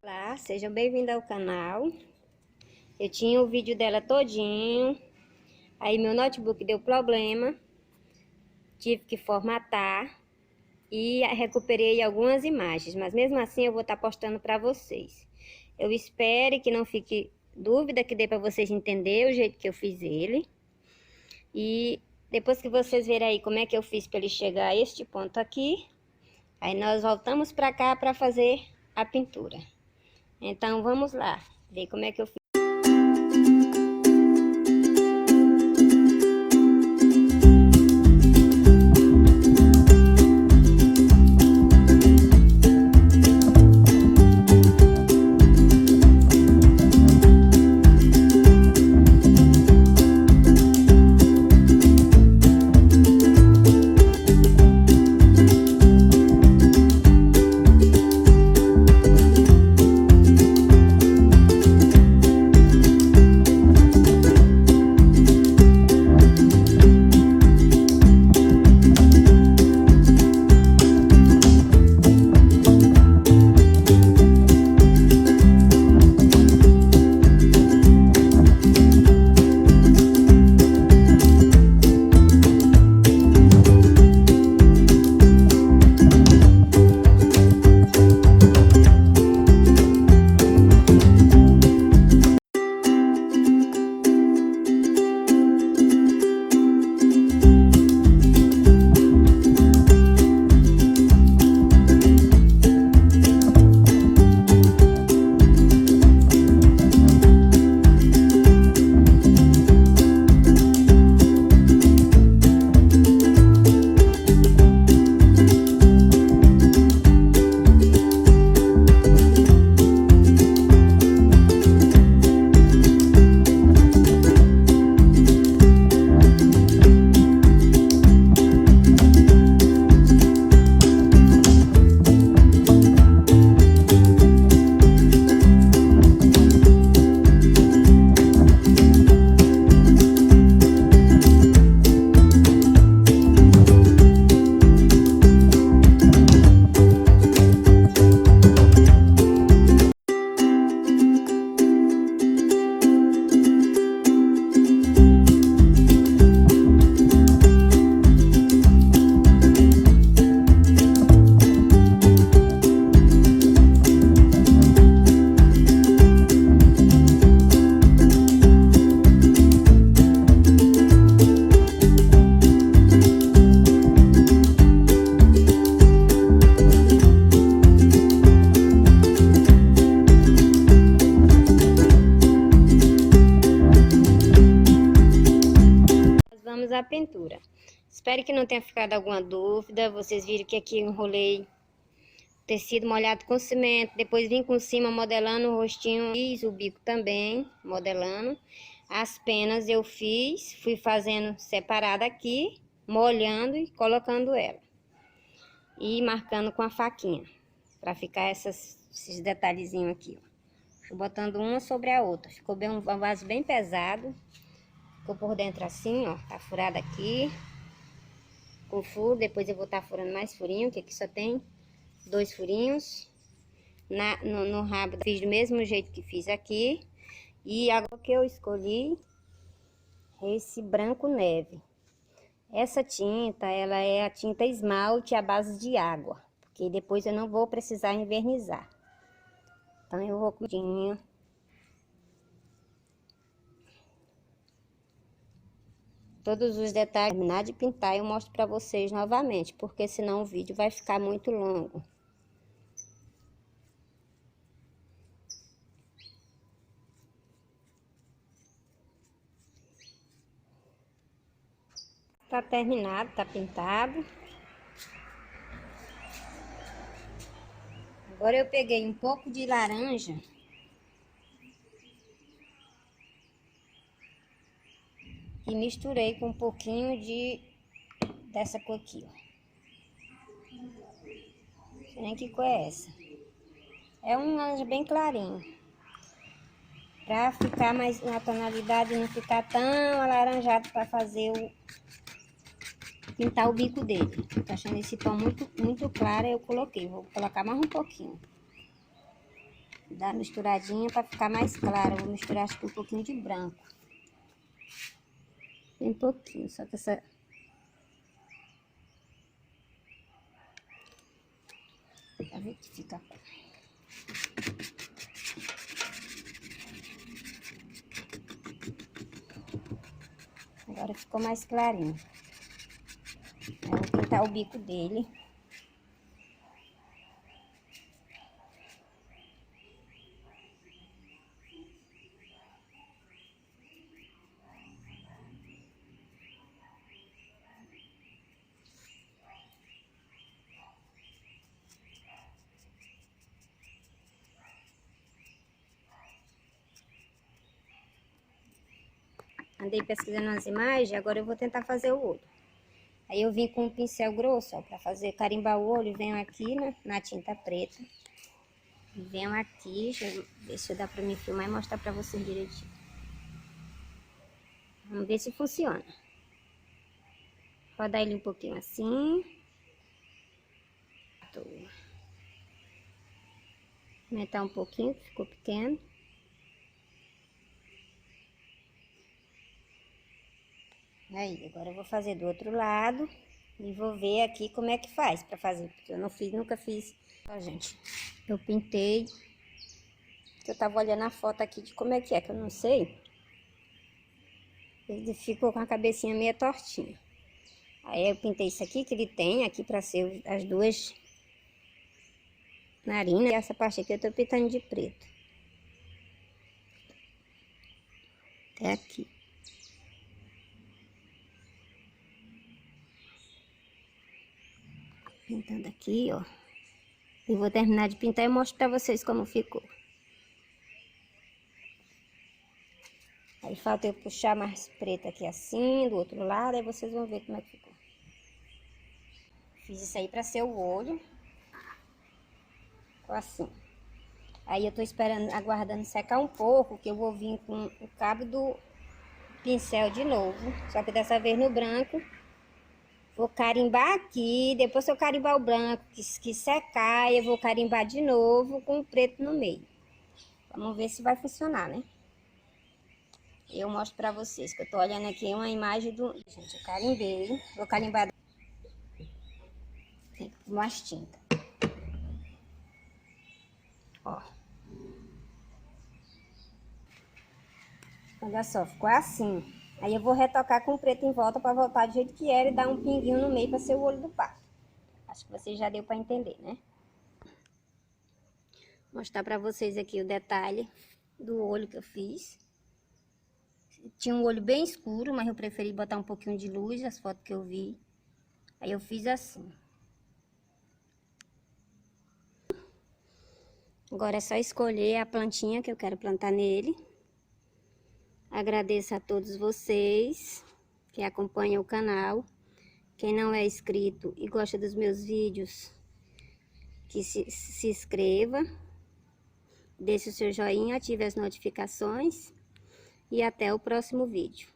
Olá, sejam bem-vindos ao canal. Eu tinha o vídeo dela todinho, aí meu notebook deu problema, tive que formatar e recuperei algumas imagens, mas mesmo assim eu vou estar postando para vocês. Eu espero que não fique dúvida, que dê para vocês entenderem o jeito que eu fiz ele. E depois que vocês verem aí como é que eu fiz para ele chegar a este ponto aqui, aí nós voltamos para cá para fazer a pintura. Então vamos lá, ver como é que eu fiz. Vamos à pintura. Espero que não tenha ficado alguma dúvida. Vocês viram que aqui eu enrolei tecido molhado com cimento, depois vim com cima modelando o rostinho, fiz o bico também, modelando. As penas eu fiz, fui fazendo separada aqui, molhando e colocando ela. E marcando com a faquinha, para ficar esses detalhezinhos aqui, ó. Fui botando uma sobre a outra, ficou bem um vaso bem pesado. Ficou por dentro assim, ó, tá furado aqui, com furo. Depois eu vou estar furando mais furinho, que aqui só tem 2 furinhos. No rabo fiz do mesmo jeito que fiz aqui. E agora que eu escolhi esse branco neve. Essa tinta, ela é a tinta esmalte à base de água, porque depois eu não vou precisar envernizar. Então eu vou com todos os detalhes. Terminar de pintar eu mostro para vocês novamente, porque senão o vídeo vai ficar muito longo. Tá terminado, tá pintado. Agora eu peguei um pouco de laranja e misturei com um pouquinho dessa cor aqui, ó. Não sei nem que cor é essa. É um laranja bem clarinho, pra ficar mais na tonalidade, não ficar tão alaranjado para fazer pintar o bico dele. Tô achando esse tom muito claro, eu coloquei. Vou colocar mais um pouquinho. Dar uma misturadinha para ficar mais claro. Eu vou misturar acho que um pouquinho de branco. Bem pouquinho, só que essa... Pra ver que fica... Agora ficou mais clarinho. Eu vou pintar o bico dele. Andei pesquisando as imagens, agora eu vou tentar fazer o olho. Aí eu vim com um pincel grosso, ó, pra fazer carimbar o olho. Venho aqui na tinta preta. E venho aqui, deixa eu ver se dá pra me filmar e mostrar pra vocês direitinho. Vamos ver se funciona. Rodar ele um pouquinho assim. Aumentar um pouquinho, que ficou pequeno. Aí, agora eu vou fazer do outro lado e vou ver aqui como é que faz pra fazer, porque eu não fiz, nunca fiz. Ó, gente, eu pintei, eu tava olhando a foto aqui de como é que eu não sei. Ele ficou com a cabecinha meio tortinha. Aí eu pintei isso aqui, que ele tem aqui pra ser as duas narinas. E essa parte aqui eu tô pintando de preto. Até aqui. Pintando aqui, ó. E vou terminar de pintar e mostro pra vocês como ficou. Aí falta eu puxar mais preto aqui assim, do outro lado, aí vocês vão ver como é que ficou. Fiz isso aí pra ser o olho. Ficou assim. Aí eu tô esperando, aguardando secar um pouco, que eu vou vir com o cabo do pincel de novo. Só que dessa vez no branco. Vou carimbar aqui, depois que eu carimbar o branco, que secar, eu vou carimbar de novo com o preto no meio. Vamos ver se vai funcionar, né? Eu mostro pra vocês, que eu tô olhando aqui uma imagem do... Gente, eu carimbei, vou carimbar com mais tinta. Ó. Olha só, ficou assim. Aí eu vou retocar com o preto em volta pra voltar do jeito que era e dar um pinguinho no meio pra ser o olho do pato. Acho que vocês já deu pra entender, né? Vou mostrar pra vocês aqui o detalhe do olho que eu fiz. Tinha um olho bem escuro, mas eu preferi botar um pouquinho de luz, as fotos que eu vi. Aí eu fiz assim. Agora é só escolher a plantinha que eu quero plantar nele. Agradeço a todos vocês que acompanham o canal. Quem não é inscrito e gosta dos meus vídeos, que se inscreva. Deixe o seu joinha, ative as notificações. E até o próximo vídeo.